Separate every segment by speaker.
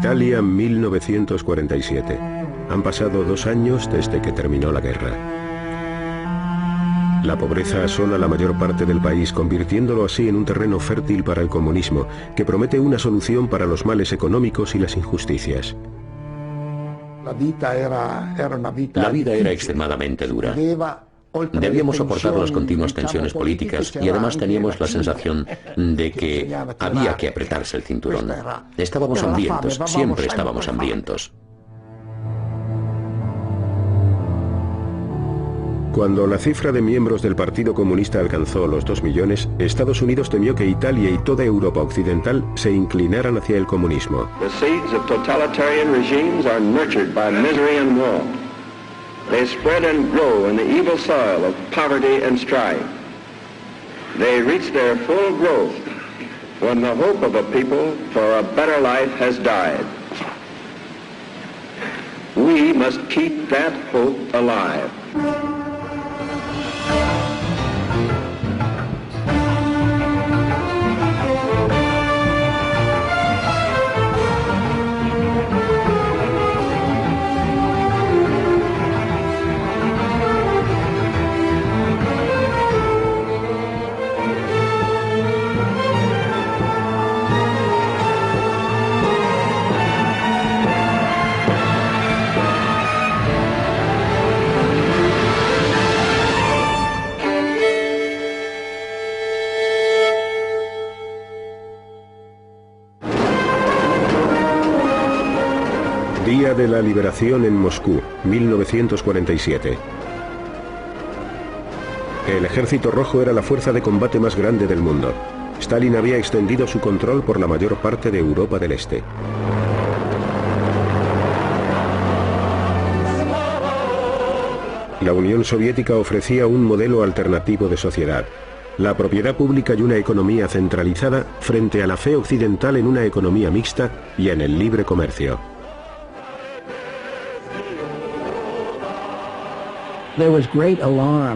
Speaker 1: Italia, 1947. Han pasado 2 años desde que terminó la guerra. La pobreza asola la mayor parte del país, convirtiéndolo así en un terreno fértil para el comunismo, que promete una solución para los males económicos y las injusticias.
Speaker 2: La vida era extremadamente dura. Debíamos soportar las continuas tensiones políticas y además teníamos la sensación de que había que apretarse el cinturón. Estábamos hambrientos, siempre estábamos hambrientos.
Speaker 1: Cuando la cifra de miembros del Partido Comunista alcanzó los 2 millones, Estados Unidos temió que Italia y toda Europa occidental se inclinaran hacia el comunismo.
Speaker 3: The seeds of totalitarian regimes are nurtured by misery and war. They spread and grow in the evil soil of poverty and strife. They reach their full growth when the hope of a people for a better life has died. We must keep that hope alive.
Speaker 1: Día de la liberación en Moscú, 1947. El Ejército Rojo era la fuerza de combate más grande del mundo. Stalin había extendido su control por la mayor parte de Europa del Este. La Unión Soviética ofrecía un modelo alternativo de sociedad: la propiedad pública y una economía centralizada frente a la fe occidental en una economía mixta y en el libre comercio.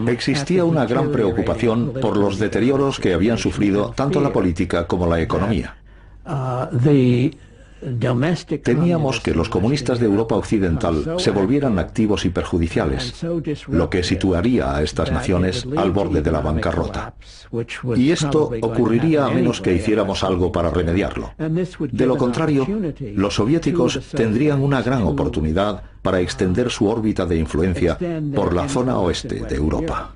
Speaker 4: Existía una gran preocupación por los deterioros que habían sufrido tanto la política como la economía. Temíamos que los comunistas de Europa Occidental se volvieran activos y perjudiciales, lo que situaría a estas naciones al borde de la bancarrota. Y esto ocurriría a menos que hiciéramos algo para remediarlo. De lo contrario, los soviéticos tendrían una gran oportunidad para extender su órbita de influencia por la zona oeste de Europa.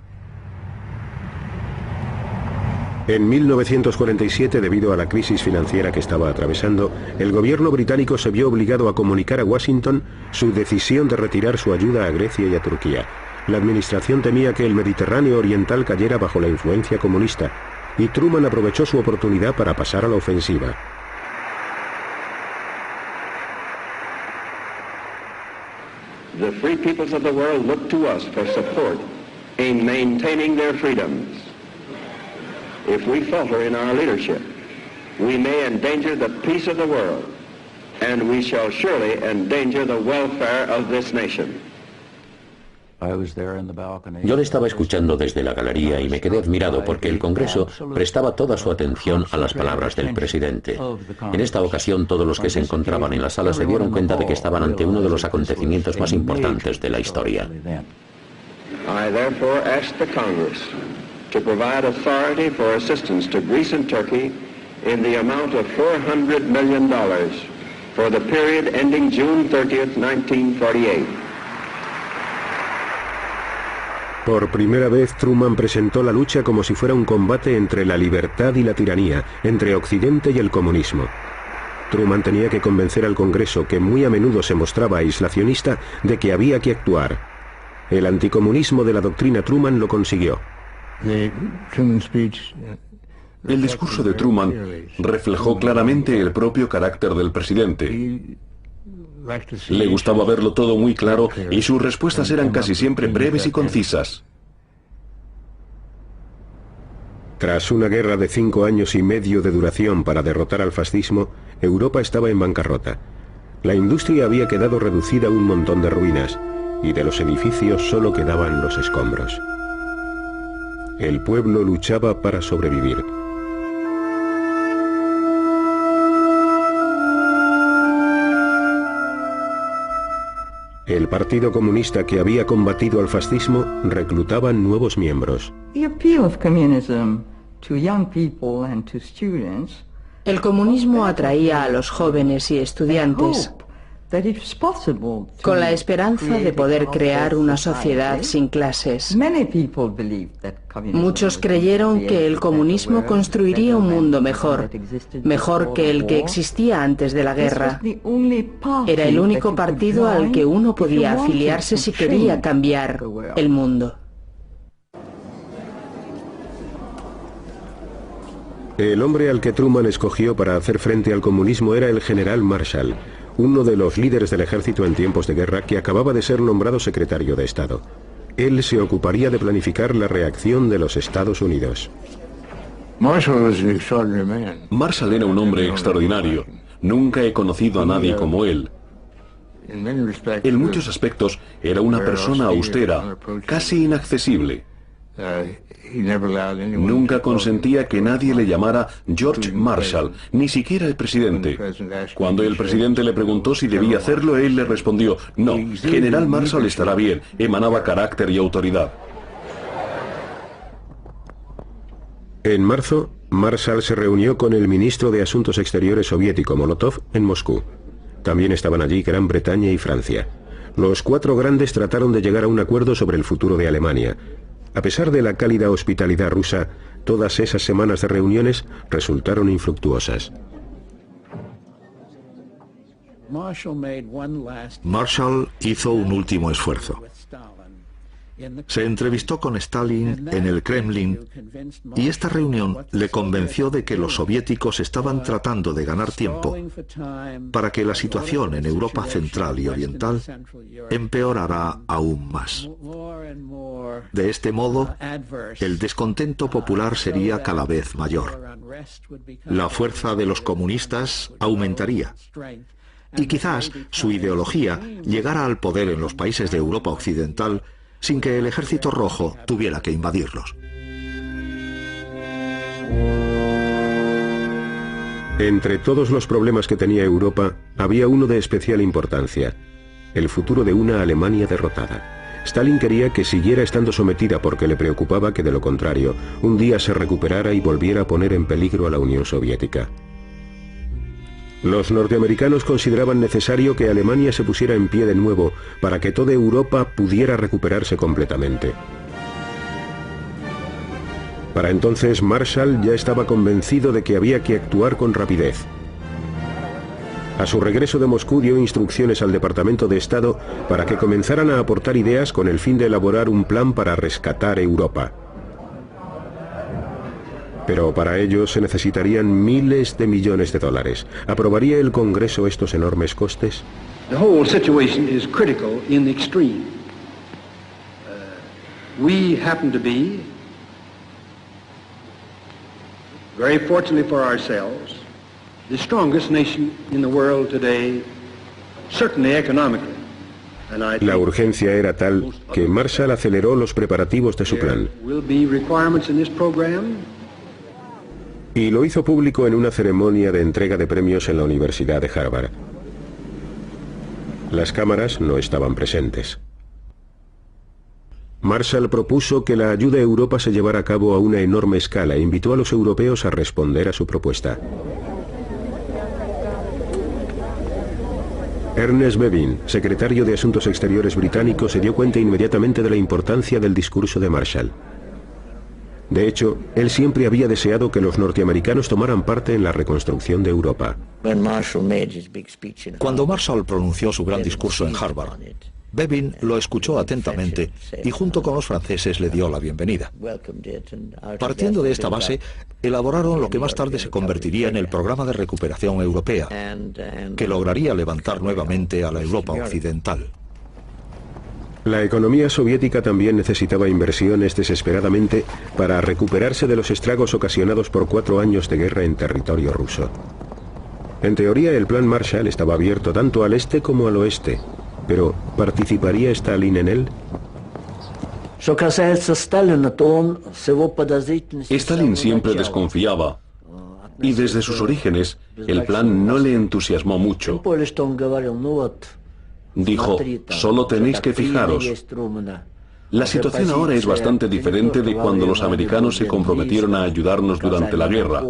Speaker 1: En 1947, debido a la crisis financiera que estaba atravesando, el gobierno británico se vio obligado a comunicar a Washington su decisión de retirar su ayuda a Grecia y a Turquía. La administración temía que el Mediterráneo oriental cayera bajo la influencia comunista, y Truman aprovechó su oportunidad para pasar a la ofensiva.
Speaker 3: The free peoples of the world look to us for support in maintaining their freedoms. If we falter in our leadership, we may endanger the peace of the world, and we shall surely endanger the welfare of this nation.
Speaker 2: Yo le estaba escuchando desde la galería y me quedé admirado porque el Congreso prestaba toda su atención a las palabras del presidente. En esta ocasión, todos los que se encontraban en la sala se dieron cuenta de que estaban ante uno de los acontecimientos más importantes de la historia.
Speaker 3: I therefore ask the Congress to provide authority for assistance to Greece and Turkey in the amount of $400 million for the period ending June 30th, 1948.
Speaker 1: Por primera vez, Truman presentó la lucha como si fuera un combate entre la libertad y la tiranía, entre Occidente y el comunismo. Truman tenía que convencer al Congreso, que muy a menudo se mostraba aislacionista, de que había que actuar. El anticomunismo de la doctrina Truman lo consiguió.
Speaker 5: El discurso de Truman reflejó claramente el propio carácter del presidente. Le gustaba verlo todo muy claro y sus respuestas eran casi siempre breves y concisas.
Speaker 1: Tras una guerra de 5 años y medio de duración para derrotar al fascismo, Europa estaba en bancarrota. La industria había quedado reducida a un montón de ruinas, y de los edificios solo quedaban los escombros. El pueblo luchaba para sobrevivir. El Partido Comunista, que había combatido al fascismo, reclutaba nuevos miembros.
Speaker 6: El comunismo atraía a los jóvenes y estudiantes con la esperanza de poder crear una sociedad sin clases. Muchos creyeron que el comunismo construiría un mundo mejor que el que existía antes de la guerra. Era el único partido al que uno podía afiliarse si quería cambiar el mundo.
Speaker 1: El hombre al que Truman escogió para hacer frente al comunismo era el general Marshall, uno de los líderes del ejército en tiempos de guerra que acababa de ser nombrado secretario de Estado. Él se ocuparía de planificar la reacción de los Estados Unidos.
Speaker 5: Marshall era un hombre extraordinario. Nunca he conocido a nadie como él. En muchos aspectos era una persona austera, casi inaccesible. Nunca consentía que nadie le llamara George Marshall, ni siquiera el presidente. Cuando el presidente le preguntó si debía hacerlo, él le respondió: no, General Marshall estará bien. Emanaba carácter y autoridad.
Speaker 1: En marzo, Marshall se reunió con el ministro de Asuntos Exteriores soviético Molotov en Moscú. También estaban allí Gran Bretaña y Francia. Los cuatro grandes trataron de llegar a un acuerdo sobre el futuro de Alemania. A pesar de la cálida hospitalidad rusa, todas esas semanas de reuniones resultaron infructuosas.
Speaker 4: Marshall hizo un último esfuerzo. Se entrevistó con Stalin en el Kremlin y esta reunión le convenció de que los soviéticos estaban tratando de ganar tiempo para que la situación en Europa Central y Oriental empeorara aún más. De este modo, el descontento popular sería cada vez mayor. La fuerza de los comunistas aumentaría. Y quizás su ideología llegara al poder en los países de Europa Occidental sin que el Ejército Rojo tuviera que invadirlos.
Speaker 1: Entre todos los problemas que tenía Europa, había uno de especial importancia: el futuro de una Alemania derrotada. Stalin quería que siguiera estando sometida porque le preocupaba que, de lo contrario, un día se recuperara y volviera a poner en peligro a la Unión Soviética. Los norteamericanos consideraban necesario que Alemania se pusiera en pie de nuevo para que toda Europa pudiera recuperarse completamente. Para entonces, Marshall ya estaba convencido de que había que actuar con rapidez. A su regreso de Moscú dio instrucciones al Departamento de Estado para que comenzaran a aportar ideas con el fin de elaborar un plan para rescatar Europa. Pero para ello se necesitarían miles de millones de dólares. ¿Aprobaría el Congreso estos enormes costes?
Speaker 7: The whole situation is critical in the extreme. We happen to be, very fortunately for ourselves, the strongest nation in the world today, certainly economically.
Speaker 1: La urgencia era tal que Marshall aceleró los preparativos de su plan. Y lo hizo público en una ceremonia de entrega de premios en la Universidad de Harvard. Las cámaras no estaban presentes. Marshall propuso que la ayuda a Europa se llevara a cabo a una enorme escala e invitó a los europeos a responder a su propuesta. Ernest Bevin, secretario de Asuntos Exteriores británico, se dio cuenta inmediatamente de la importancia del discurso de Marshall. De hecho, él siempre había deseado que los norteamericanos tomaran parte en la reconstrucción de Europa.
Speaker 4: Cuando Marshall pronunció su gran discurso en Harvard, Bevin lo escuchó atentamente y junto con los franceses le dio la bienvenida. Partiendo de esta base, elaboraron lo que más tarde se convertiría en el Programa de Recuperación Europea, que lograría levantar nuevamente a la Europa Occidental.
Speaker 1: La economía soviética también necesitaba inversiones desesperadamente para recuperarse de los estragos ocasionados por 4 años de guerra en territorio ruso. En teoría, el plan Marshall estaba abierto tanto al este como al oeste, pero ¿participaría Stalin en él?
Speaker 5: Stalin siempre desconfiaba, y desde sus orígenes, el plan no le entusiasmó mucho. Dijo, solo tenéis que fijaros. La situación ahora es bastante diferente de cuando los americanos se comprometieron a ayudarnos durante la guerra.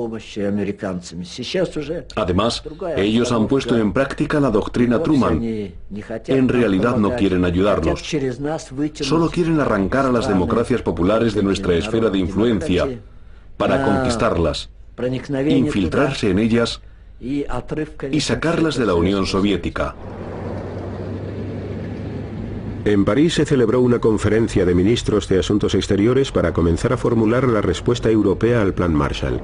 Speaker 5: Además, ellos han puesto en práctica la doctrina Truman. En realidad no quieren ayudarnos. Solo quieren arrancar a las democracias populares de nuestra esfera de influencia para conquistarlas, infiltrarse en ellas y sacarlas de la Unión Soviética.
Speaker 1: En París se celebró una conferencia de ministros de Asuntos Exteriores para comenzar a formular la respuesta europea al Plan Marshall.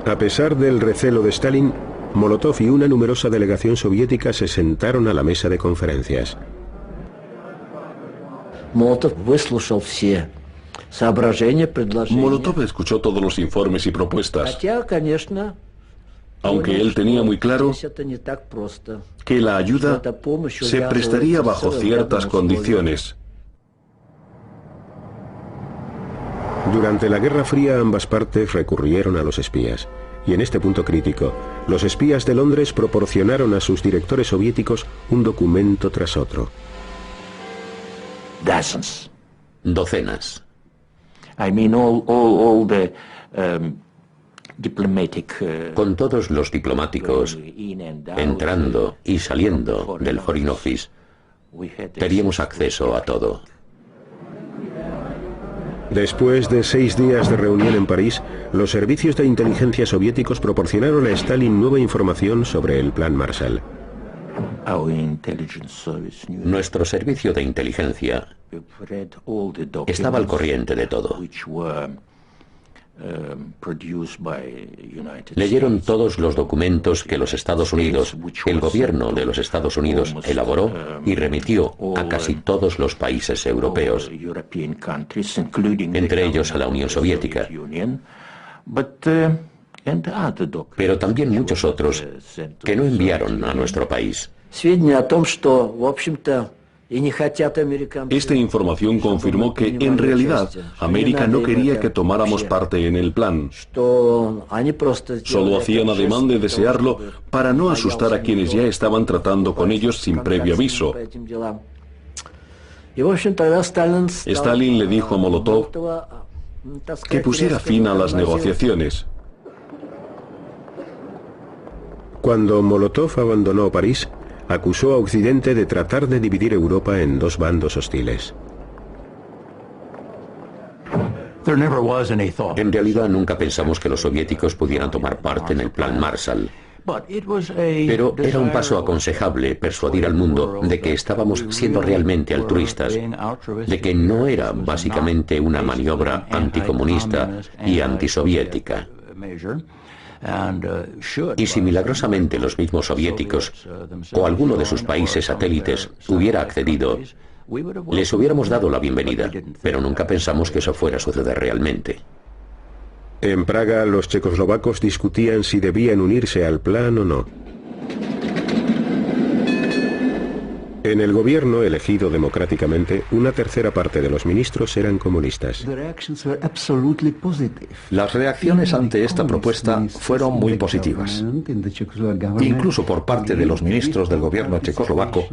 Speaker 1: A pesar del recelo de Stalin, Molotov y una numerosa delegación soviética se sentaron a la mesa de conferencias.
Speaker 5: Molotov escuchó todos los informes y propuestas, aunque él tenía muy claro que la ayuda se prestaría bajo ciertas condiciones.
Speaker 1: Durante la Guerra Fría ambas partes recurrieron a los espías. Y en este punto crítico, los espías de Londres proporcionaron a sus directores soviéticos un documento tras otro.
Speaker 2: Docenas. Con todos los diplomáticos entrando y saliendo del Foreign Office, teníamos acceso a todo.
Speaker 1: Después de 6 días de reunión en París, los servicios de inteligencia soviéticos proporcionaron a Stalin nueva información sobre el Plan Marshall.
Speaker 2: Nuestro servicio de inteligencia estaba al corriente de todo. Leyeron todos los documentos que los Estados Unidos, el gobierno de los Estados Unidos, elaboró y remitió a casi todos los países europeos, entre ellos a la Unión Soviética, pero también muchos otros que no enviaron a nuestro país.
Speaker 5: Esta información confirmó que, en realidad, América no quería que tomáramos parte en el plan. Solo hacían ademán de desearlo para no asustar a quienes ya estaban tratando con ellos sin previo aviso. Stalin le dijo a Molotov que pusiera fin a las negociaciones.
Speaker 1: Cuando Molotov abandonó París, acusó a Occidente de tratar de dividir Europa en 2 bandos hostiles.
Speaker 2: En realidad nunca pensamos que los soviéticos pudieran tomar parte en el Plan Marshall. Pero era un paso aconsejable persuadir al mundo de que estábamos siendo realmente altruistas, de que no era básicamente una maniobra anticomunista y antisoviética. Y si milagrosamente los mismos soviéticos o alguno de sus países satélites hubiera accedido, les hubiéramos dado la bienvenida, pero nunca pensamos que eso fuera a suceder realmente.
Speaker 1: En Praga, los checoslovacos discutían si debían unirse al plan o no. En el gobierno elegido democráticamente, una tercera parte de los ministros eran comunistas.
Speaker 4: Las reacciones ante esta propuesta fueron muy positivas, incluso por parte de los ministros del gobierno checoslovaco,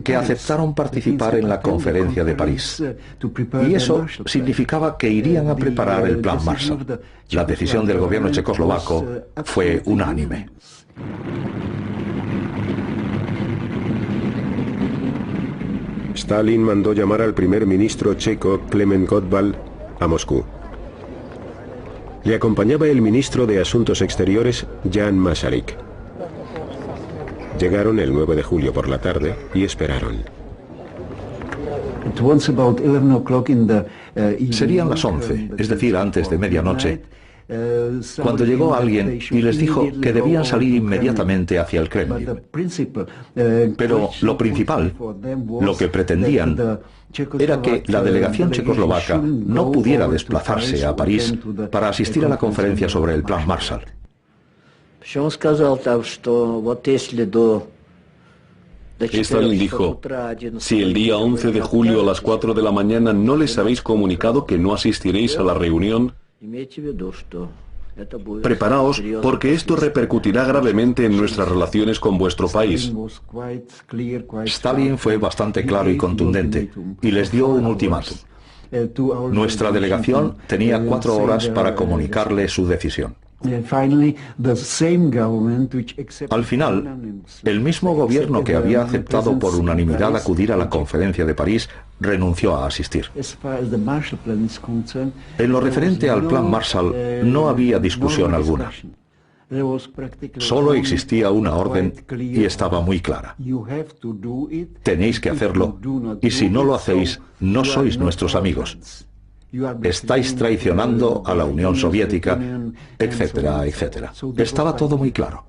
Speaker 4: que aceptaron participar en la conferencia de París. Y eso significaba que irían a preparar el Plan Marshall. La decisión del gobierno checoslovaco fue unánime.
Speaker 1: Stalin mandó llamar al primer ministro checo, Klement Gottwald, a Moscú. Le acompañaba el ministro de Asuntos Exteriores, Jan Masaryk. Llegaron el 9 de julio por la tarde y esperaron.
Speaker 4: Serían las 11, es decir, antes de medianoche, cuando llegó alguien y les dijo que debían salir inmediatamente hacia el Kremlin. Pero lo principal, lo que pretendían, era que la delegación checoslovaca no pudiera desplazarse a París para asistir a la conferencia sobre el Plan Marshall.
Speaker 5: Stalin dijo, si el día 11 de julio a las 4 de la mañana no les habéis comunicado que no asistiréis a la reunión, Preparaos porque esto repercutirá gravemente en nuestras relaciones con vuestro país.
Speaker 4: Stalin fue bastante claro y contundente y les dio un ultimátum. Nuestra delegación tenía 4 horas para comunicarle su decisión. Al final, el mismo gobierno que había aceptado por unanimidad acudir a la conferencia de París renunció a asistir. En lo referente al Plan Marshall no había discusión alguna. Solo existía una orden y estaba muy clara. Tenéis que hacerlo y si no lo hacéis, no sois nuestros amigos. Estáis traicionando a la Unión Soviética, etcétera, etcétera. Estaba todo muy claro.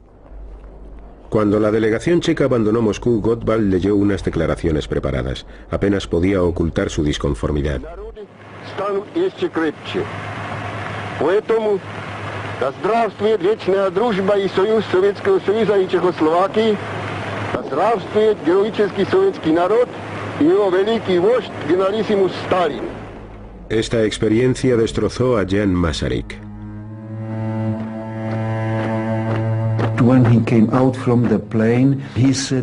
Speaker 1: Cuando la delegación checa abandonó Moscú, Gottwald leyó unas declaraciones preparadas. Apenas podía ocultar su disconformidad. Esta experiencia destrozó a Jan Masaryk.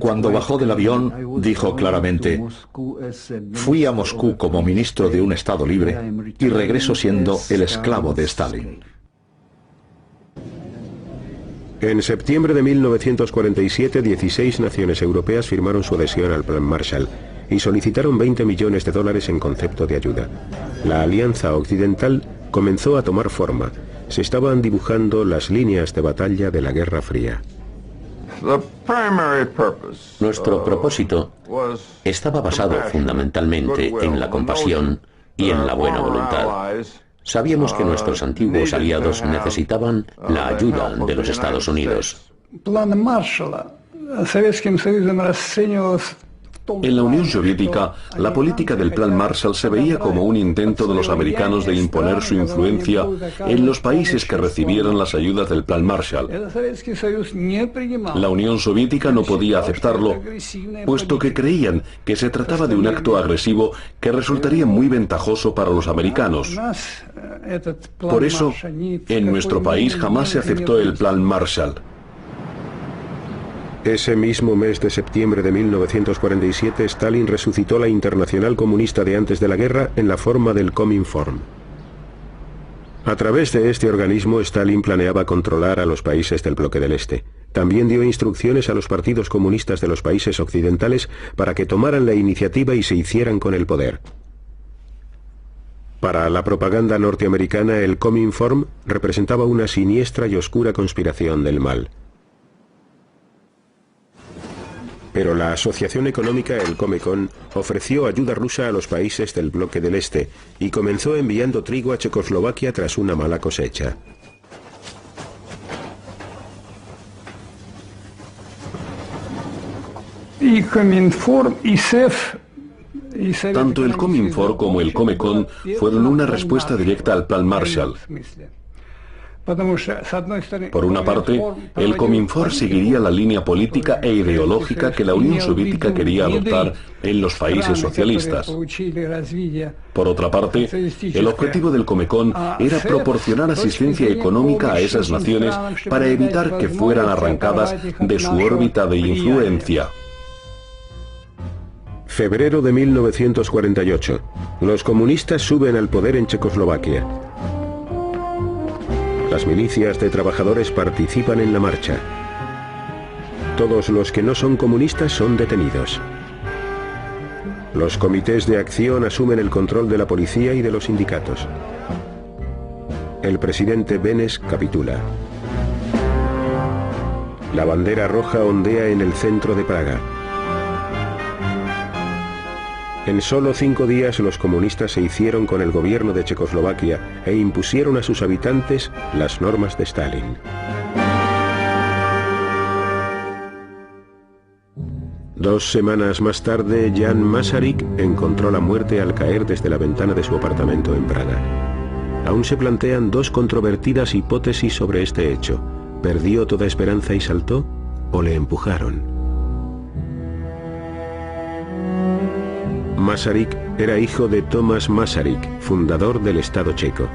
Speaker 4: Cuando bajó del avión, dijo claramente: fui a Moscú como ministro de un Estado libre y regreso siendo el esclavo de Stalin.
Speaker 1: En septiembre de 1947, 16 naciones europeas firmaron su adhesión al Plan Marshall y solicitaron $20 millones en concepto de ayuda. La Alianza Occidental comenzó a tomar forma. Se estaban dibujando las líneas de batalla de la Guerra Fría.
Speaker 2: Nuestro propósito estaba basado fundamentalmente en la compasión y en la buena voluntad. Sabíamos que nuestros antiguos aliados necesitaban la ayuda de los Estados Unidos.
Speaker 5: En la Unión Soviética, la política del Plan Marshall se veía como un intento de los americanos de imponer su influencia en los países que recibieran las ayudas del Plan Marshall. La Unión Soviética no podía aceptarlo, puesto que creían que se trataba de un acto agresivo que resultaría muy ventajoso para los americanos. Por eso, en nuestro país jamás se aceptó el Plan Marshall.
Speaker 1: Ese mismo mes de septiembre de 1947, Stalin resucitó la Internacional Comunista de antes de la guerra en la forma del Cominform. A través de este organismo, Stalin planeaba controlar a los países del bloque del Este. También dio instrucciones a los partidos comunistas de los países occidentales para que tomaran la iniciativa y se hicieran con el poder. Para la propaganda norteamericana, el Cominform representaba una siniestra y oscura conspiración del mal. Pero la asociación económica, el Comecon, ofreció ayuda rusa a los países del bloque del Este y comenzó enviando trigo a Checoslovaquia tras una mala cosecha.
Speaker 5: Tanto el Cominform como el Comecon fueron una respuesta directa al Plan Marshall. Por una parte, el Cominform seguiría la línea política e ideológica que la Unión Soviética quería adoptar en los países socialistas. Por otra parte, el objetivo del Comecon era proporcionar asistencia económica a esas naciones para evitar que fueran arrancadas de su órbita de influencia.
Speaker 1: Febrero de 1948. Los comunistas suben al poder en Checoslovaquia. Las milicias de trabajadores participan en la marcha. Todos los que no son comunistas son detenidos. Los comités de acción asumen el control de la policía y de los sindicatos. El presidente Benes capitula. La bandera roja ondea en el centro de Praga. En solo 5 días los comunistas se hicieron con el gobierno de Checoslovaquia e impusieron a sus habitantes las normas de Stalin. Dos semanas más tarde, Jan Masaryk encontró la muerte al caer desde la ventana de su apartamento en Praga. Aún se plantean 2 controvertidas hipótesis sobre este hecho. ¿Perdió toda esperanza y saltó? ¿O le empujaron? Masaryk era hijo de Tomáš Masaryk, fundador del Estado checo.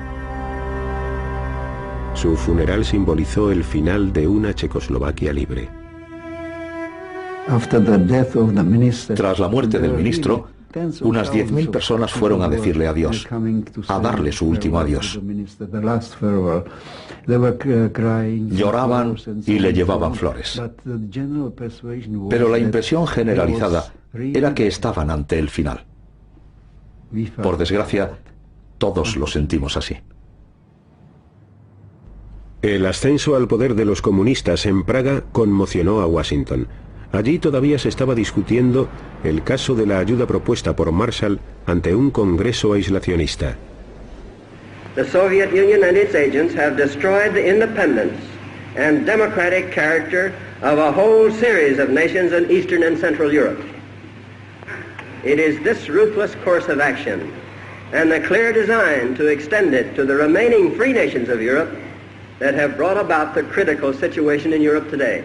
Speaker 1: Su funeral simbolizó el final de una Checoslovaquia libre.
Speaker 4: Tras la muerte del ministro, unas 10.000 personas fueron a decirle adiós, a darle su último adiós. Lloraban y le llevaban flores. Pero la impresión generalizada era que estaban ante el final. Por desgracia, todos lo sentimos así.
Speaker 1: El ascenso al poder de los comunistas en Praga conmocionó a Washington. Allí todavía se estaba discutiendo el caso de la ayuda propuesta por Marshall ante un Congreso aislacionista.
Speaker 3: The Soviet Union and its agents have destroyed the independence and democratic character of a whole series of nations in Eastern and Central Europe. It is this ruthless course of action and the clear design to extend it to the remaining free nations of Europe that have brought about the critical situation in Europe today.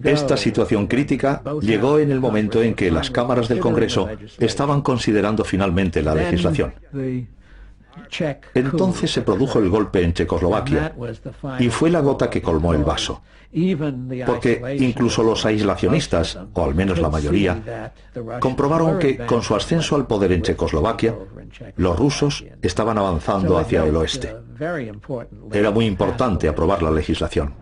Speaker 4: Esta situación crítica llegó en el momento en que las cámaras del Congreso estaban considerando finalmente la legislación. Entonces se produjo el golpe en Checoslovaquia y fue la gota que colmó el vaso. Porque incluso los aislacionistas, o al menos la mayoría, comprobaron que con su ascenso al poder en Checoslovaquia, los rusos estaban avanzando hacia el oeste. Era muy importante aprobar la legislación.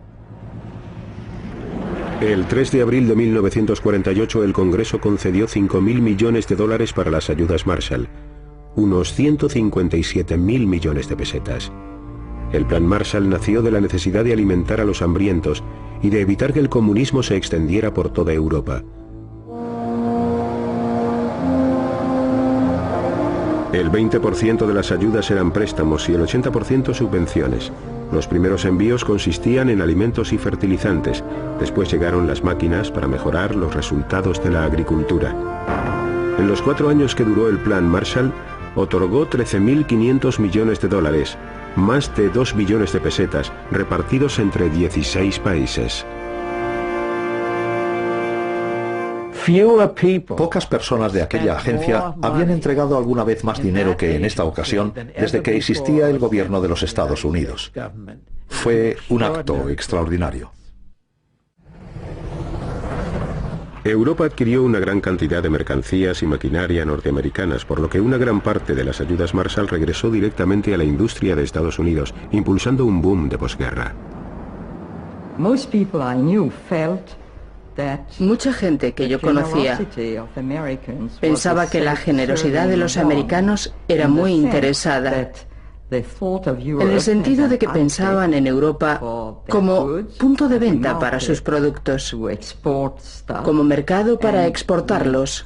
Speaker 1: El 3 de abril de 1948 el Congreso concedió 5.000 millones de dólares para las ayudas Marshall, unos 157.000 millones de pesetas. El Plan Marshall nació de la necesidad de alimentar a los hambrientos y de evitar que el comunismo se extendiera por toda Europa. El 20% de las ayudas eran préstamos y el 80% subvenciones. Los primeros envíos consistían en alimentos y fertilizantes. Después llegaron las máquinas para mejorar los resultados de la agricultura. En los 4 años que duró el Plan Marshall, otorgó 13.500 millones de dólares, más de 2 billones de pesetas, repartidos entre 16 países.
Speaker 4: Pocas personas de aquella agencia habían entregado alguna vez más dinero que en esta ocasión desde que existía el gobierno de los Estados Unidos. Fue un acto extraordinario.
Speaker 1: Europa adquirió una gran cantidad de mercancías y maquinaria norteamericanas, por lo que una gran parte de las ayudas Marshall regresó directamente a la industria de Estados Unidos, impulsando un boom de posguerra.
Speaker 6: Mucha gente que yo conocía pensaba que la generosidad de los americanos era muy interesada, en el sentido de que pensaban en Europa como punto de venta para sus productos, como mercado para exportarlos.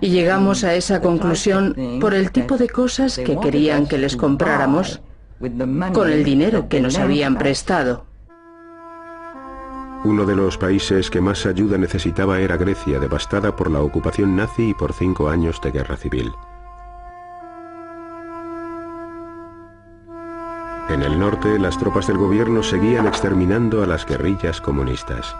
Speaker 6: Y llegamos a esa conclusión por el tipo de cosas que querían que les compráramos con el dinero que nos habían prestado.
Speaker 1: Uno de los países que más ayuda necesitaba era Grecia, devastada por la ocupación nazi y por 5 años de guerra civil. En el norte, las tropas del gobierno seguían exterminando a las guerrillas comunistas.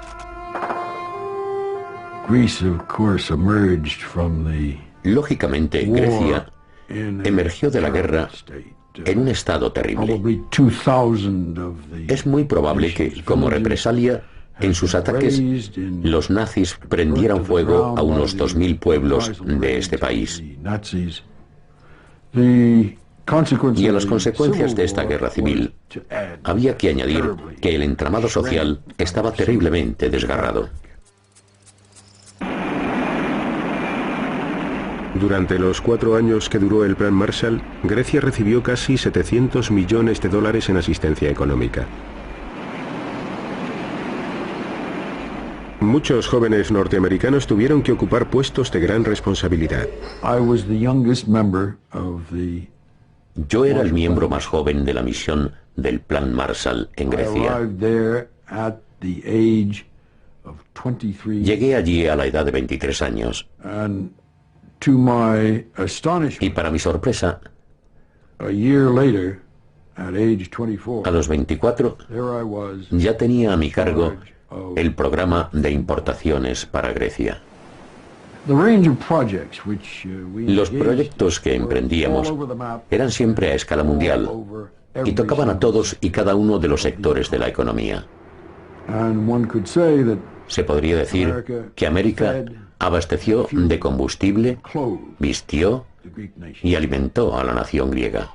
Speaker 2: Lógicamente, Grecia emergió de la guerra en un estado terrible. Es muy probable que, como represalia, en sus ataques, los nazis prendieran fuego a unos 2.000 pueblos de este país. Y a las consecuencias de esta guerra civil, había que añadir que el entramado social estaba terriblemente desgarrado.
Speaker 1: Durante los 4 años que duró el Plan Marshall, Grecia recibió casi 700 millones de dólares en asistencia económica. Muchos jóvenes norteamericanos tuvieron que ocupar puestos de gran responsabilidad.
Speaker 2: Yo era el miembro más joven de la misión del Plan Marshall en Grecia. Llegué allí a la edad de 23 años. Y para mi sorpresa, a los 24, ya tenía a mi cargo el programa de importaciones para Grecia. Los proyectos que emprendíamos eran siempre a escala mundial y tocaban a todos y cada uno de los sectores de la economía. Se podría decir que América abasteció de combustible, vistió y alimentó a la nación griega.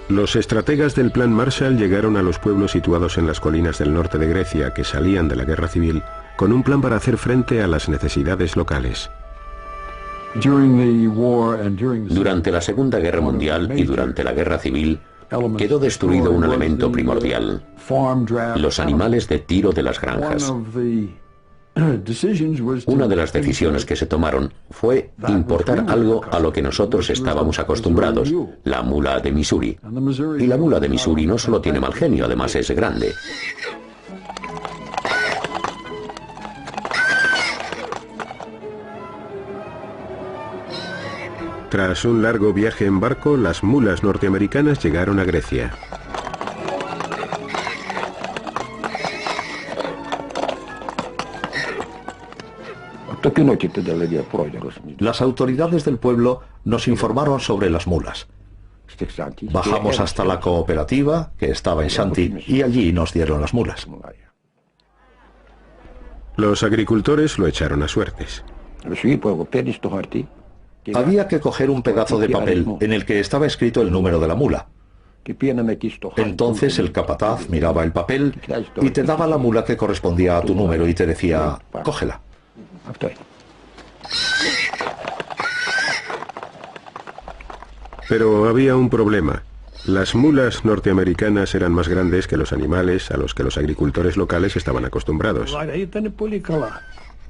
Speaker 1: Los estrategas del Plan Marshall llegaron a los pueblos situados en las colinas del norte de Grecia que salían de la guerra civil con un plan para hacer frente a las necesidades locales.
Speaker 2: Durante la Segunda Guerra Mundial y durante la Guerra Civil quedó destruido un elemento primordial: los animales de tiro de las granjas. Una de las decisiones que se tomaron fue importar algo a lo que nosotros estábamos acostumbrados, la mula de Missouri. Y la mula de Missouri no solo tiene mal genio, además es grande.
Speaker 1: Tras un largo viaje en barco, las mulas norteamericanas llegaron a Grecia.
Speaker 4: Las autoridades del pueblo nos informaron sobre las mulas. Bajamos hasta la cooperativa, que estaba en Shanti, y allí nos dieron las mulas.
Speaker 1: Los agricultores lo echaron a suertes.
Speaker 4: Había que coger un pedazo de papel en el que estaba escrito el número de la mula. Entonces el capataz miraba el papel y te daba la mula que correspondía a tu número y te decía: cógela.
Speaker 1: Pero había un problema. Las mulas norteamericanas eran más grandes que los animales a los que los agricultores locales estaban acostumbrados.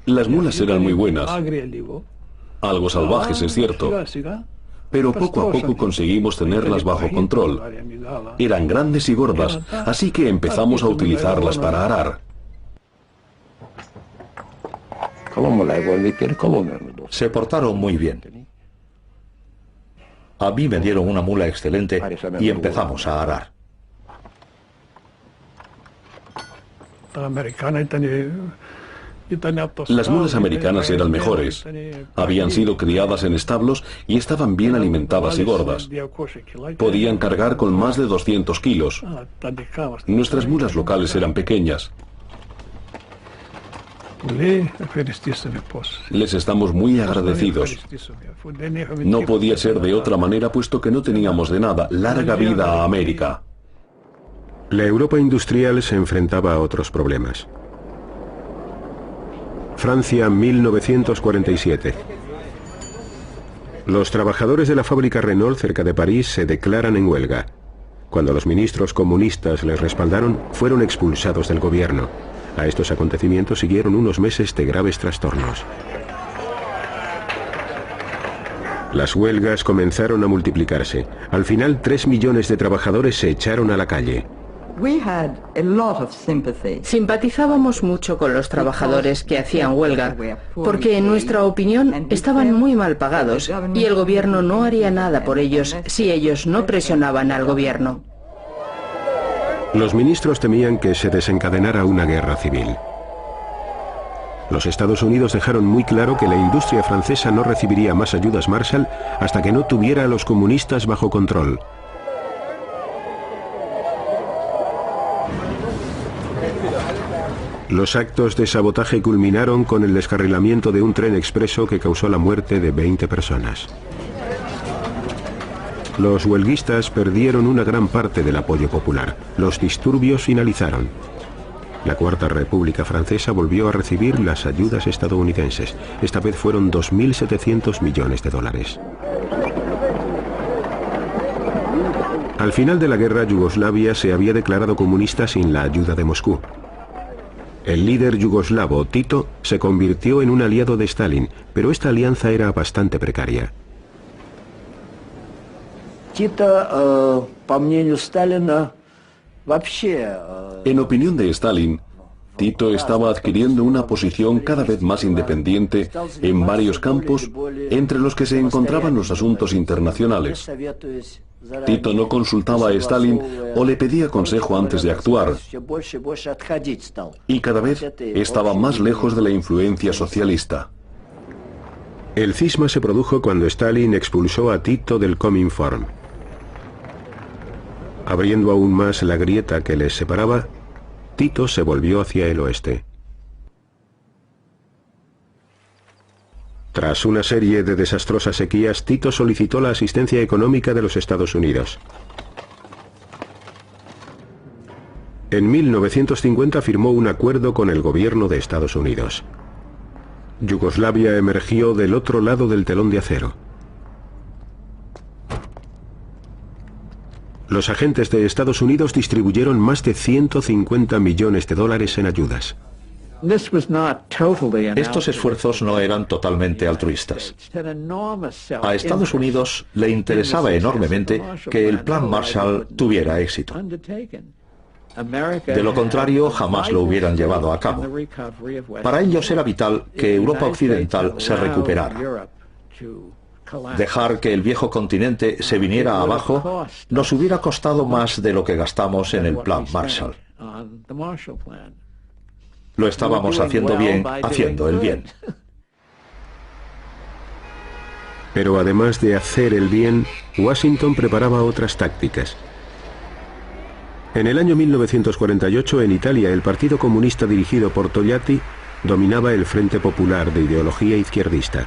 Speaker 5: Las mulas eran muy buenas. Algo salvajes, es cierto. Pero poco a poco conseguimos tenerlas bajo control. Eran grandes y gordas, así que empezamos a utilizarlas para arar.
Speaker 4: Se portaron muy bien. A mí me dieron una mula excelente y empezamos a arar.
Speaker 5: Las mulas americanas eran mejores. Habían sido criadas en establos y estaban bien alimentadas y gordas. Podían cargar con más de 200 kilos. Nuestras mulas locales eran pequeñas. Les estamos muy agradecidos. No podía ser de otra manera, puesto que no teníamos de nada. Larga vida a América.
Speaker 1: La Europa industrial se enfrentaba a otros problemas. Francia, 1947. Los trabajadores de la fábrica Renault cerca de París se declaran en huelga. Cuando los ministros comunistas les respaldaron, fueron expulsados del gobierno. A estos acontecimientos siguieron unos meses de graves trastornos. Las huelgas comenzaron a multiplicarse. Al final, 3 millones de trabajadores se echaron a la calle.
Speaker 6: Simpatizábamos mucho con los trabajadores que hacían huelga, porque en nuestra opinión estaban muy mal pagados y el gobierno no haría nada por ellos si ellos no presionaban al gobierno.
Speaker 1: Los ministros temían que se desencadenara una guerra civil. Los Estados Unidos dejaron muy claro que la industria francesa no recibiría más ayudas Marshall hasta que no tuviera a los comunistas bajo control. Los actos de sabotaje culminaron con el descarrilamiento de un tren expreso que causó la muerte de 20 personas. Los huelguistas perdieron una gran parte del apoyo popular. Los disturbios finalizaron. La Cuarta República Francesa volvió a recibir las ayudas estadounidenses. Esta vez fueron 2.700 millones de dólares. Al final de la guerra, Yugoslavia se había declarado comunista sin la ayuda de Moscú. El líder yugoslavo, Tito, se convirtió en un aliado de Stalin, pero esta alianza era bastante precaria.
Speaker 5: En opinión de Stalin, Tito estaba adquiriendo una posición cada vez más independiente en varios campos, entre los que se encontraban los asuntos internacionales. Tito no consultaba a Stalin o le pedía consejo antes de actuar, y cada vez estaba más lejos de la influencia socialista.
Speaker 1: El cisma se produjo cuando Stalin expulsó a Tito del Cominform. Abriendo aún más la grieta que les separaba, Tito se volvió hacia el oeste. Tras una serie de desastrosas sequías, Tito solicitó la asistencia económica de los Estados Unidos. En 1950 firmó un acuerdo con el gobierno de Estados Unidos. Yugoslavia emergió del otro lado del telón de acero. Los agentes de Estados Unidos distribuyeron más de 150 millones de dólares en ayudas.
Speaker 4: Estos esfuerzos no eran totalmente altruistas. A Estados Unidos le interesaba enormemente que el Plan Marshall tuviera éxito. De lo contrario, jamás lo hubieran llevado a cabo. Para ellos era vital que Europa Occidental se recuperara. Dejar que el viejo continente se viniera abajo nos hubiera costado más de lo que gastamos en el Plan Marshall. Lo estábamos haciendo bien, haciendo el bien.
Speaker 1: Pero además de hacer el bien, Washington preparaba otras tácticas. En el año 1948, en Italia, el Partido Comunista dirigido por Togliatti dominaba el Frente Popular de ideología izquierdista.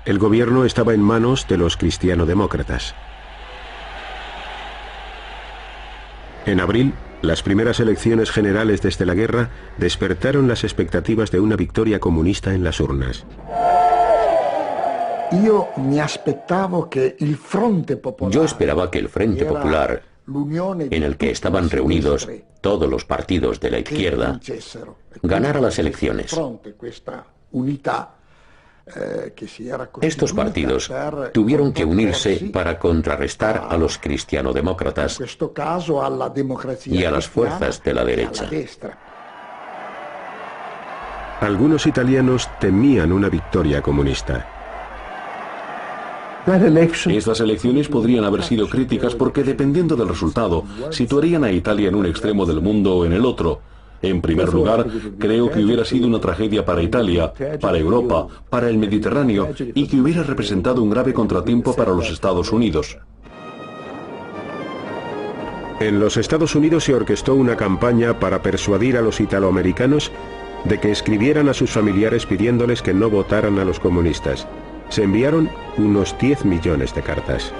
Speaker 1: El gobierno estaba en manos de los cristianodemócratas. En abril, las primeras elecciones generales desde la guerra despertaron las expectativas de una victoria comunista en las urnas.
Speaker 2: Yo esperaba que el Frente Popular, en el que estaban reunidos todos los partidos de la izquierda, ganara las elecciones. Estos partidos tuvieron que unirse para contrarrestar a los cristianodemócratas y a las fuerzas de la derecha.
Speaker 1: Algunos italianos temían una victoria comunista.
Speaker 5: Estas elecciones podrían haber sido críticas porque, dependiendo del resultado, situarían a Italia en un extremo del mundo o en el otro. En primer lugar, creo que hubiera sido una tragedia para Italia, para Europa, para el Mediterráneo, y que hubiera representado un grave contratiempo para los Estados Unidos.
Speaker 1: En los Estados Unidos se orquestó una campaña para persuadir a los italoamericanos de que escribieran a sus familiares pidiéndoles que no votaran a los comunistas. Se enviaron unos 10 millones de cartas.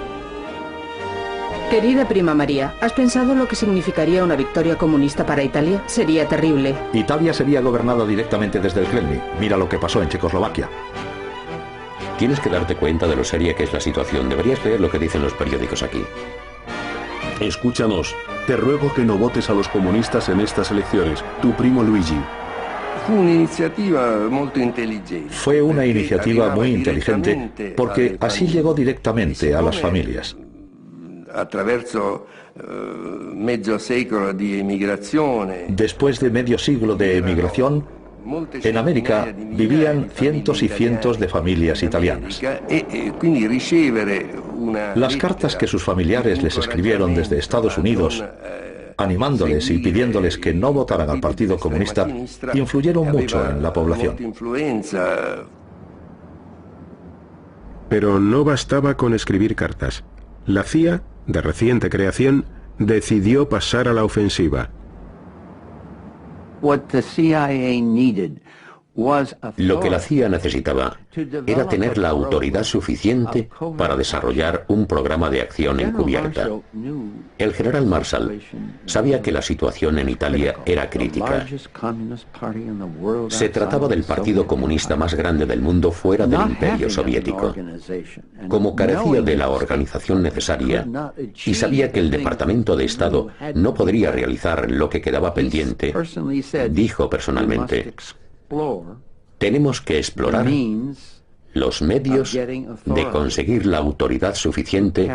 Speaker 6: Querida prima María, ¿has pensado lo que significaría una victoria comunista para Italia? Sería terrible.
Speaker 4: Italia sería gobernada directamente desde el Kremlin. Mira lo que pasó en Checoslovaquia.
Speaker 2: Tienes que darte cuenta de lo seria que es la situación. Deberías leer lo que dicen los periódicos aquí.
Speaker 5: Escúchanos. Te ruego que no votes a los comunistas en estas elecciones. Tu primo Luigi.
Speaker 4: Fue una iniciativa muy inteligente porque así llegó directamente a las familias. Después de medio siglo de emigración, en América vivían cientos y cientos de familias italianas. Las cartas que sus familiares les escribieron desde Estados Unidos, animándoles y pidiéndoles que no votaran al Partido Comunista, influyeron mucho en la población.
Speaker 1: Pero no bastaba con escribir cartas. La CIA, de reciente creación, decidió pasar a la ofensiva.
Speaker 2: Lo que la CIA necesitaba era tener la autoridad suficiente para desarrollar un programa de acción encubierta. El general Marshall sabía que la situación en Italia era crítica. Se trataba del partido comunista más grande del mundo fuera del Imperio Soviético. Como carecía de la organización necesaria y sabía que el Departamento de Estado no podría realizar lo que quedaba pendiente, dijo personalmente: tenemos que explorar los medios de conseguir la autoridad suficiente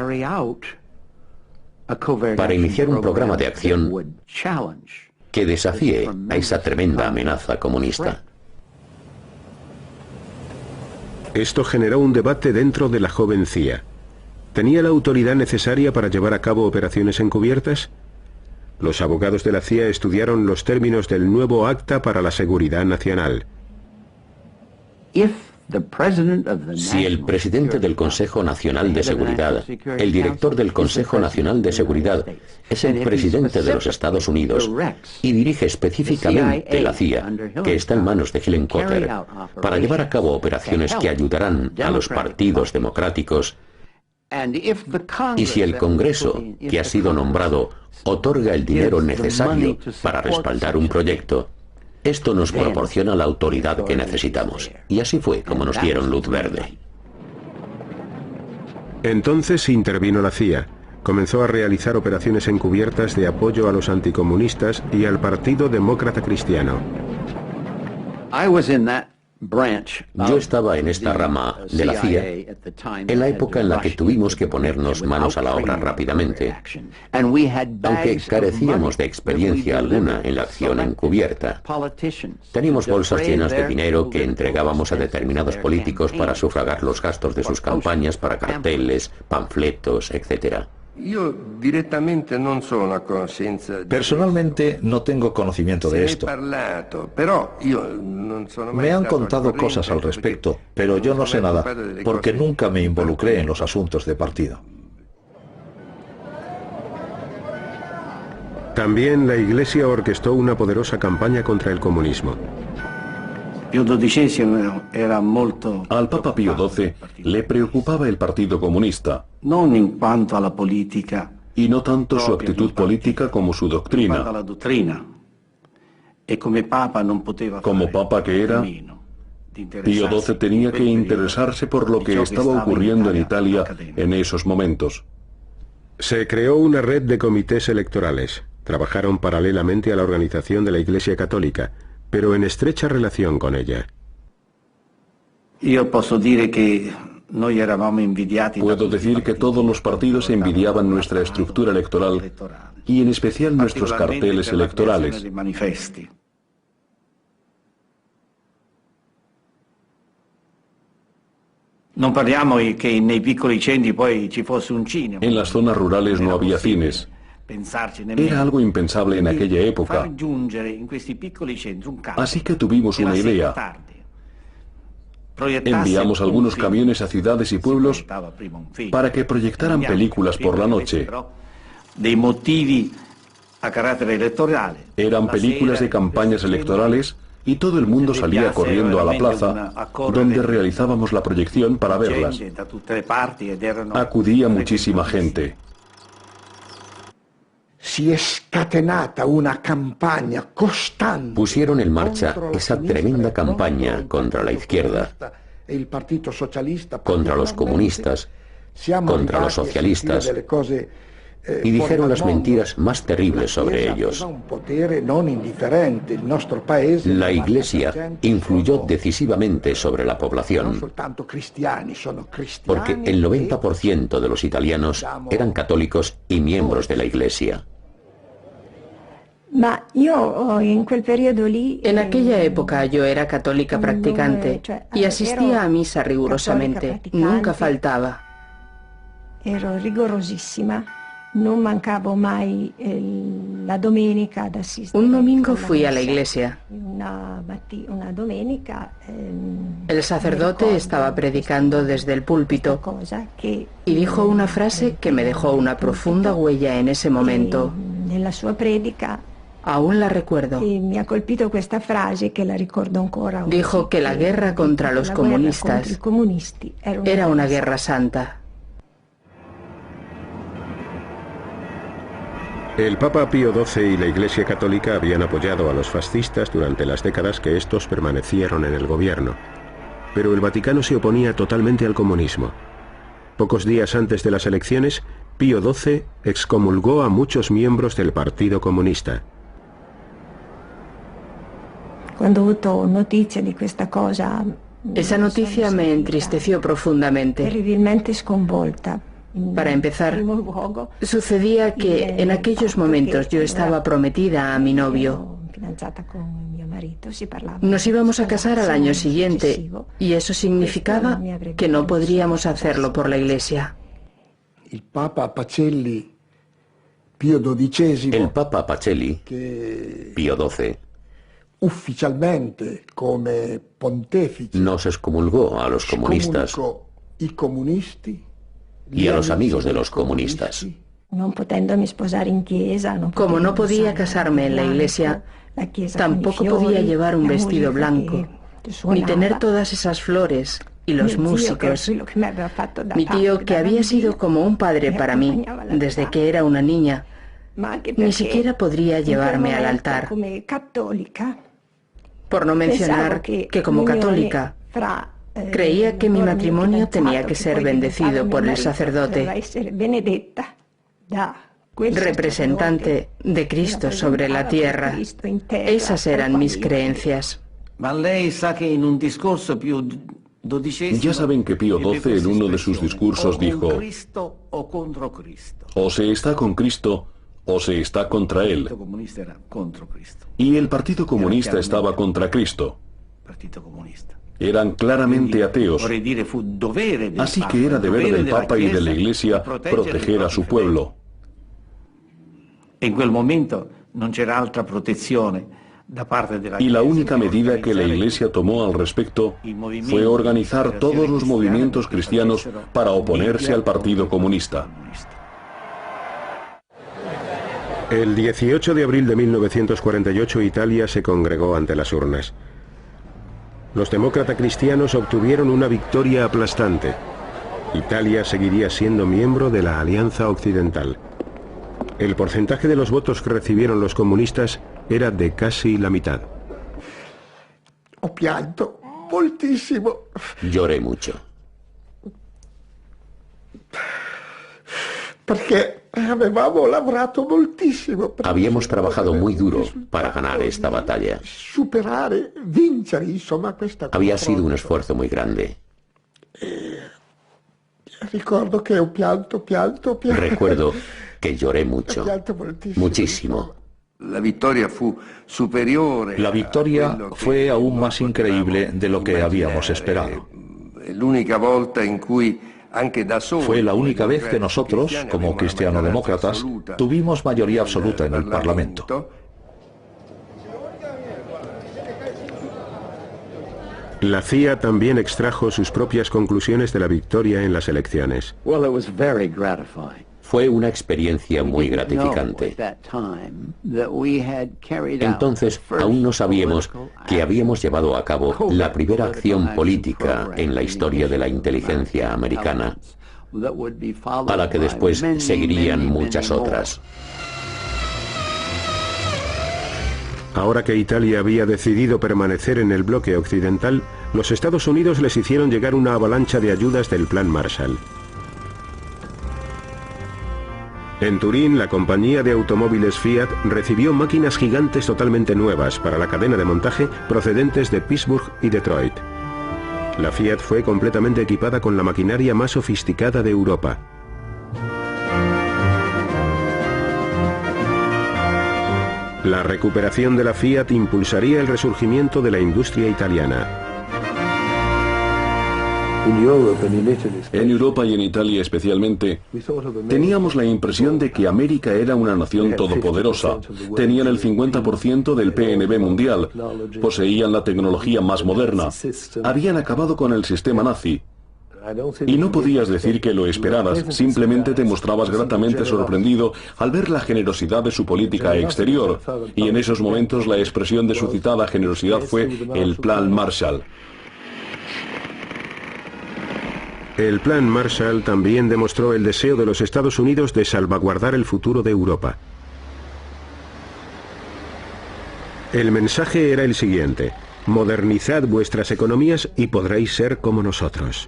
Speaker 2: para iniciar un programa de acción que desafíe a esa tremenda amenaza comunista.
Speaker 1: Esto generó un debate dentro de la joven CIA. ¿Tenía la autoridad necesaria para llevar a cabo operaciones encubiertas? Los abogados de la CIA estudiaron los términos del nuevo Acta para la Seguridad Nacional.
Speaker 2: Si el presidente del Consejo Nacional de Seguridad, el director del Consejo Nacional de Seguridad, es el presidente de los Estados Unidos y dirige específicamente la CIA, que está en manos de Helen Cotter, para llevar a cabo operaciones que ayudarán a los partidos democráticos, y si el Congreso, que ha sido nombrado, otorga el dinero necesario para respaldar un proyecto, esto nos proporciona la autoridad que necesitamos. Y así fue como nos dieron luz verde.
Speaker 1: Entonces intervino la CIA. Comenzó a realizar operaciones encubiertas de apoyo a los anticomunistas y al Partido Demócrata Cristiano.
Speaker 2: Yo estaba en esta rama de la CIA en la época en la que tuvimos que ponernos manos a la obra rápidamente, aunque carecíamos de experiencia alguna en la acción encubierta. Teníamos bolsas llenas de dinero que entregábamos a determinados políticos para sufragar los gastos de sus campañas para carteles, panfletos, etc.
Speaker 4: Personalmente no tengo conocimiento de esto. Me han contado cosas al respecto, pero yo no sé nada, porque nunca me involucré en los asuntos de partido.
Speaker 1: También la Iglesia orquestó una poderosa campaña contra el comunismo.
Speaker 5: Al Papa Pío XII le preocupaba el Partido Comunista, y no tanto su actitud política como su doctrina. Como Papa que era, Pío XII tenía que interesarse por lo que estaba ocurriendo en Italia en esos momentos.
Speaker 1: Se creó una red de comités electorales. Trabajaron paralelamente a la organización de la Iglesia Católica, pero en estrecha relación con ella.
Speaker 5: Puedo decir que todos los partidos envidiaban nuestra estructura electoral y en especial nuestros carteles electorales. En las zonas rurales no había cines. Era algo impensable en aquella época. Así que tuvimos una idea. Enviamos algunos camiones a ciudades y pueblos para que proyectaran películas por la noche. Eran películas de campañas electorales y todo el mundo salía corriendo a la plaza donde realizábamos la proyección para verlas. Acudía muchísima gente.
Speaker 2: Pusieron en marcha esa tremenda campaña contra la izquierda, contra los comunistas, contra los socialistas, y dijeron las mentiras más terribles sobre ellos. La Iglesia influyó decisivamente sobre la población, porque el 90% de los italianos eran católicos y miembros de la Iglesia.
Speaker 6: En aquella época yo era católica practicante y asistía a misa rigurosamente, nunca faltaba. Un domingo fui a la iglesia. El sacerdote estaba predicando desde el púlpito y dijo una frase que me dejó una profunda huella en ese momento. Aún la recuerdo. Dijo que la guerra contra los comunistas era una guerra santa.
Speaker 1: El Papa Pío XII y la Iglesia Católica habían apoyado a los fascistas durante las décadas que estos permanecieron en el gobierno. Pero el Vaticano se oponía totalmente al comunismo. Pocos días antes de las elecciones, Pío XII excomulgó a muchos miembros del Partido Comunista.
Speaker 6: Esa noticia me entristeció profundamente. Para empezar, sucedía que en aquellos momentos yo estaba prometida a mi novio. Nos íbamos a casar al año siguiente y eso significaba que no podríamos hacerlo por la iglesia.
Speaker 8: el Papa Pacelli, Pío XII,
Speaker 2: el Papa Pacelli, Pío XII,
Speaker 8: ufficialmente come pontefice,
Speaker 2: nos excomulgó a los comunistas y a los amigos de los comunistas.
Speaker 6: Como no podía casarme en la iglesia, tampoco podía llevar un vestido blanco, ni tener todas esas flores y los músicos. Mi tío, que había sido como un padre para mí desde que era una niña, ni siquiera podría llevarme al altar. Por no mencionar que como católica, creía que mi matrimonio tenía que ser bendecido por el sacerdote, representante de Cristo sobre la tierra. Esas eran mis creencias.
Speaker 5: Ya saben que Pío XII en uno de sus discursos dijo: o se está con Cristo o se está contra Él. Y el Partido Comunista estaba contra Cristo. Eran claramente ateos. Así que era deber del Papa y de la Iglesia proteger a su pueblo. Y la única medida que la Iglesia tomó al respecto fue organizar todos los movimientos cristianos para oponerse al Partido Comunista.
Speaker 1: El 18 de abril de 1948 Italia se congregó ante las urnas. Los demócratas cristianos obtuvieron una victoria aplastante. Italia seguiría siendo miembro de la Alianza Occidental. El porcentaje de los votos que recibieron los comunistas era de casi la mitad.
Speaker 8: Ho pianto moltissimo.
Speaker 2: Lloré mucho.
Speaker 8: Porque
Speaker 2: habíamos trabajado muy duro para ganar esta batalla. Había sido un esfuerzo muy grande.
Speaker 8: Recuerdo
Speaker 2: que lloré mucho, muchísimo.
Speaker 9: La victoria
Speaker 4: fue aún más increíble de lo que habíamos esperado. Fue la única vez que nosotros, como cristiano-demócratas, tuvimos mayoría absoluta en el Parlamento.
Speaker 1: La CIA también extrajo sus propias conclusiones de la victoria en las elecciones.
Speaker 2: Fue una experiencia muy gratificante. Entonces, aún no sabíamos que habíamos llevado a cabo la primera acción política en la historia de la inteligencia americana, a la que después seguirían muchas otras.
Speaker 1: Ahora que Italia había decidido permanecer en el bloque occidental, los Estados Unidos les hicieron llegar una avalancha de ayudas del Plan Marshall. En Turín, la compañía de automóviles Fiat recibió máquinas gigantes totalmente nuevas para la cadena de montaje procedentes de Pittsburgh y Detroit. La Fiat fue completamente equipada con la maquinaria más sofisticada de Europa. La recuperación de la Fiat impulsaría el resurgimiento de la industria italiana.
Speaker 5: En Europa y en Italia especialmente, teníamos la impresión de que América era una nación todopoderosa. Tenían el 50% del PNB mundial, poseían la tecnología más moderna, habían acabado con el sistema nazi. Y no podías decir que lo esperaras, simplemente te mostrabas gratamente sorprendido al ver la generosidad de su política exterior. Y en esos momentos la expresión de su citada generosidad fue el Plan Marshall.
Speaker 1: El Plan Marshall también demostró el deseo de los Estados Unidos de salvaguardar el futuro de Europa. El mensaje era el siguiente: modernizad vuestras economías y podréis ser como nosotros.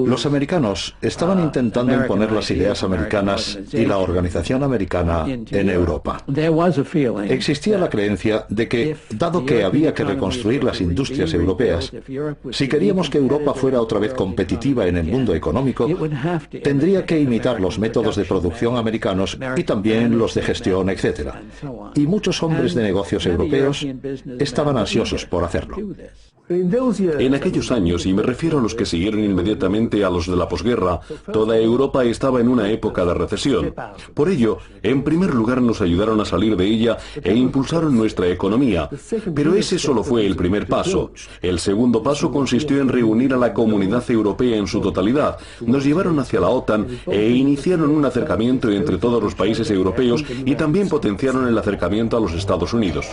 Speaker 4: Los americanos estaban intentando imponer las ideas americanas y la organización americana en Europa. Existía la creencia de que, dado que había que reconstruir las industrias europeas, si queríamos que Europa fuera otra vez competitiva en el mundo económico, tendría que imitar los métodos de producción americanos y también los de gestión, etc. Y muchos hombres de negocios europeos estaban ansiosos por hacerlo.
Speaker 5: En aquellos años, y me refiero a los que siguieron inmediatamente a los de la posguerra, toda Europa estaba en una época de recesión. Por ello, en primer lugar nos ayudaron a salir de ella e impulsaron nuestra economía. Pero ese solo fue el primer paso. El segundo paso consistió en reunir a la comunidad europea en su totalidad. Nos llevaron hacia la OTAN e iniciaron un acercamiento entre todos los países europeos y también potenciaron el acercamiento a los Estados Unidos.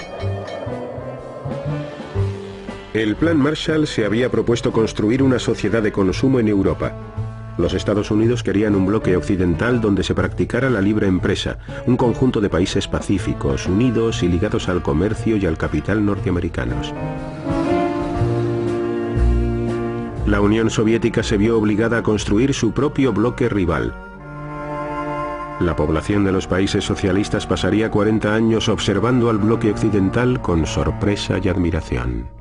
Speaker 1: El Plan Marshall se había propuesto construir una sociedad de consumo en Europa. Los Estados Unidos querían un bloque occidental donde se practicara la libre empresa, un conjunto de países pacíficos, unidos y ligados al comercio y al capital norteamericanos. La Unión Soviética se vio obligada a construir su propio bloque rival. La población de los países socialistas pasaría 40 años observando al bloque occidental con sorpresa y admiración.